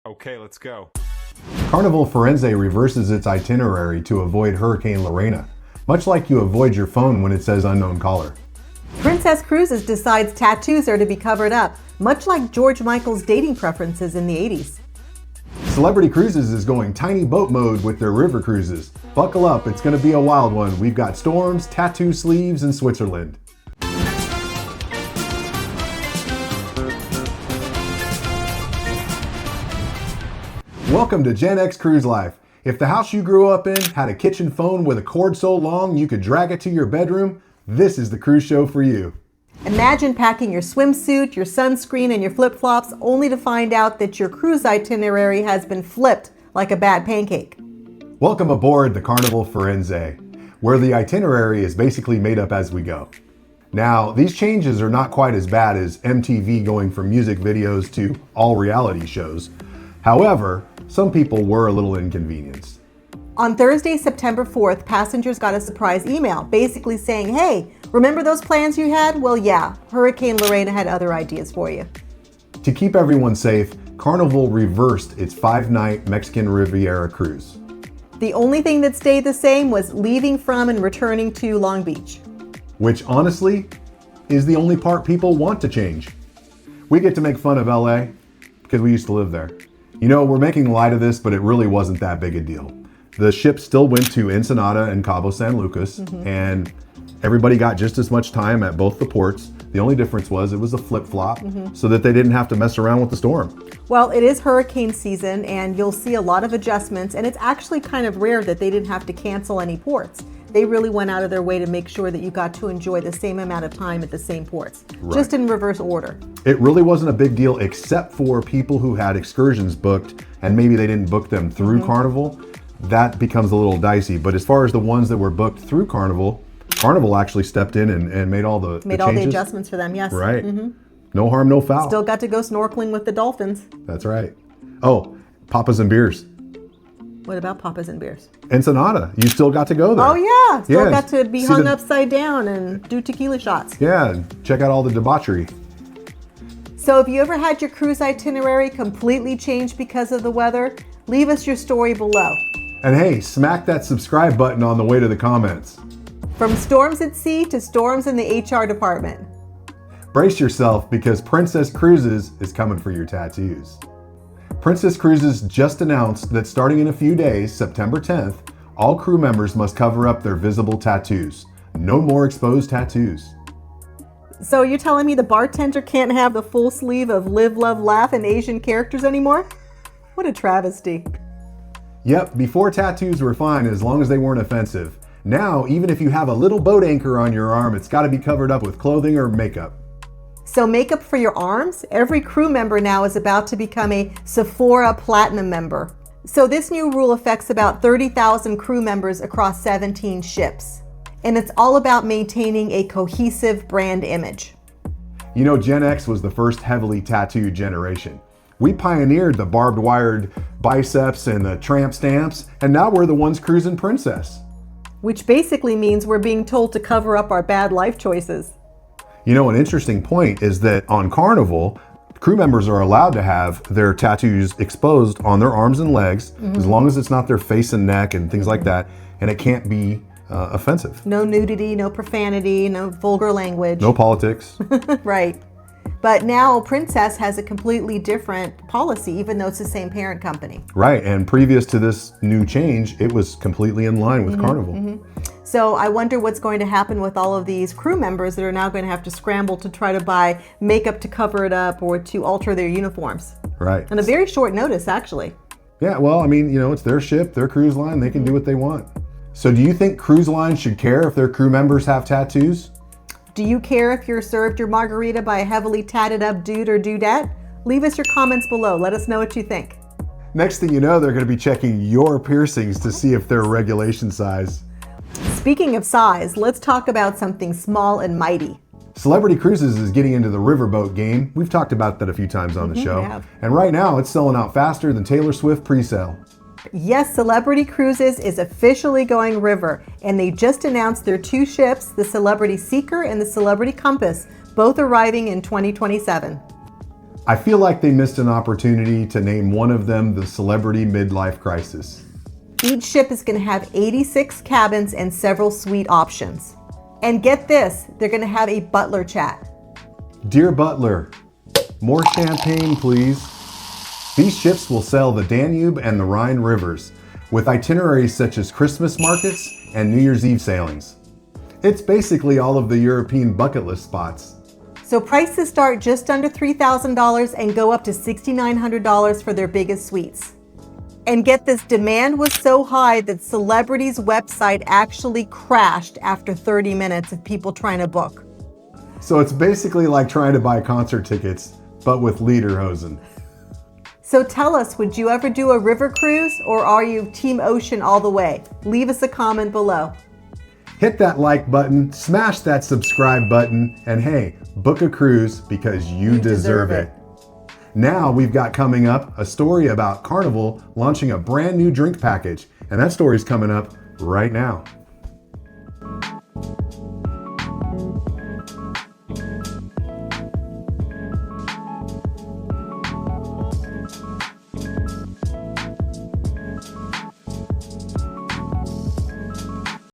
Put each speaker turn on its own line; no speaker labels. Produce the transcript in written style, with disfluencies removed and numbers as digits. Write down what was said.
Okay, let's go.
Carnival Firenze reverses its itinerary to avoid Hurricane Lorena, much like you avoid your phone when it says unknown caller.
Princess Cruises decides tattoos are to be covered up, much like George Michael's dating preferences in the 80s.
Celebrity Cruises is going tiny boat mode with their river cruises. Buckle up, it's going to be a wild one. We've got storms, tattoo sleeves, and Switzerland. Welcome to Gen X Cruise Life. If the house you grew up in had a kitchen phone with a cord so long you could drag it to your bedroom, this is the cruise show for you.
Imagine packing your swimsuit, your sunscreen, and your flip-flops only to find out that your cruise itinerary has been flipped like a bad pancake.
Welcome aboard the Carnival Firenze, where the itinerary is basically made up as we go. Now, these changes are not quite as bad as MTV going from music videos to all reality shows. However, some people were a little inconvenienced.
On Thursday, September 4th, passengers got a surprise email basically saying, hey, remember those plans you had? Well, yeah, Hurricane Lorena had other ideas for you.
To keep everyone safe, Carnival reversed its 5-night Mexican Riviera cruise.
The only thing that stayed the same was leaving from and returning to Long Beach.
Which honestly is the only part people want to change. We get to make fun of LA because we used to live there. You know, we're making light of this, but it really wasn't that big a deal. The ship still went to Ensenada and Cabo San Lucas, and everybody got just as much time at both the ports. The only difference was it was a flip-flop so that they didn't have to mess around with the storm.
Well, it is hurricane season, and you'll see a lot of adjustments, and it's actually kind of rare that they didn't have to cancel any ports. They really went out of their way to make sure that you got to enjoy the same amount of time at the same ports, just in reverse order.
It really wasn't a big deal except for people who had excursions booked and maybe they didn't book them through Carnival. That becomes a little dicey. But as far as the ones that were booked through Carnival, Carnival actually stepped in and made all the
Made all the adjustments for them, yes.
Right. No harm, no foul.
Still got to go snorkeling with the dolphins.
That's right. Oh, Papas and Beers.
What about Papas and Beers?
Ensenada, you still got to go there.
Oh yeah, still
Yeah,
got to be
see
hung
the-
upside down and do tequila shots.
Yeah, check out all the debauchery.
So if you ever had your cruise itinerary completely changed because of the weather, leave us your story below.
And hey, smack that subscribe button on the way to the comments.
From storms at sea to storms in the HR department.
Brace yourself because Princess Cruises is coming for your tattoos. Princess Cruises just announced that starting in a few days, September 10th, all crew members must cover up their visible tattoos. No more exposed tattoos.
So you're telling me the bartender can't have the full sleeve of Live, Love, Laugh and Asian characters anymore? What a travesty.
Yep, before tattoos were fine as long as they weren't offensive. Now, even if you have a little boat anchor on your arm, it's got to be covered up with clothing or makeup.
So makeup for your arms? Every crew member now is about to become a Sephora Platinum member. So this new rule affects about 30,000 crew members across 17 ships. And it's all about maintaining a cohesive brand image.
You know, Gen X was the first heavily tattooed generation. We pioneered the barbed wired biceps and the tramp stamps, and now we're the ones cruising Princess.
Which basically means we're being told to cover up our bad life choices.
You know, an interesting point is that on Carnival, crew members are allowed to have their tattoos exposed on their arms and legs, as long as it's not their face and neck and things like that, and it can't be offensive.
No nudity, no profanity, no vulgar language.
No politics.
Right. But now Princess has a completely different policy, even though it's the same parent company.
Right, and previous to this new change, it was completely in line with Carnival.
So I wonder what's going to happen with all of these crew members that are now going to have to scramble to try to buy makeup to cover it up or to alter their uniforms.
Right.
On a very short notice, actually.
Yeah, well, I mean, you know, it's their ship, their cruise line, they can do what they want. So do you think cruise lines should care if their crew members have tattoos?
Do you care if you're served your margarita by a heavily tatted up dude or dudette? Leave us your comments below. Let us know what you think.
Next thing you know, they're going to be checking your piercings to see if they're regulation size.
Speaking of size, let's talk about something small and mighty.
Celebrity Cruises is getting into the riverboat game. We've talked about that a few times on the show.
we have.
And right now, it's selling out faster than Taylor Swift pre-sale.
Yes, Celebrity Cruises is officially going river, and they just announced their two ships, the Celebrity Seeker and the Celebrity Compass, both arriving in 2027.
I feel like they missed an opportunity to name one of them the Celebrity Midlife Crisis.
Each ship is going to have 86 cabins and several suite options. And get this, they're going to have a butler chat.
Dear Butler, more champagne, please. These ships will sail the Danube and the Rhine rivers, with itineraries such as Christmas markets and New Year's Eve sailings. It's basically all of the European bucket list spots.
So prices start just under $3,000 and go up to $6,900 for their biggest suites. And get this, demand was so high that Celebrity's website actually crashed after 30 minutes of people trying to book.
So it's basically like trying to buy concert tickets, but with lederhosen.
So tell us, would you ever do a river cruise, or are you Team Ocean all the way? Leave us a comment below.
Hit that like button, smash that subscribe button, and hey, book a cruise because you deserve it. Now we've got coming up a story about Carnival launching a brand new drink package, and that story's coming up right now.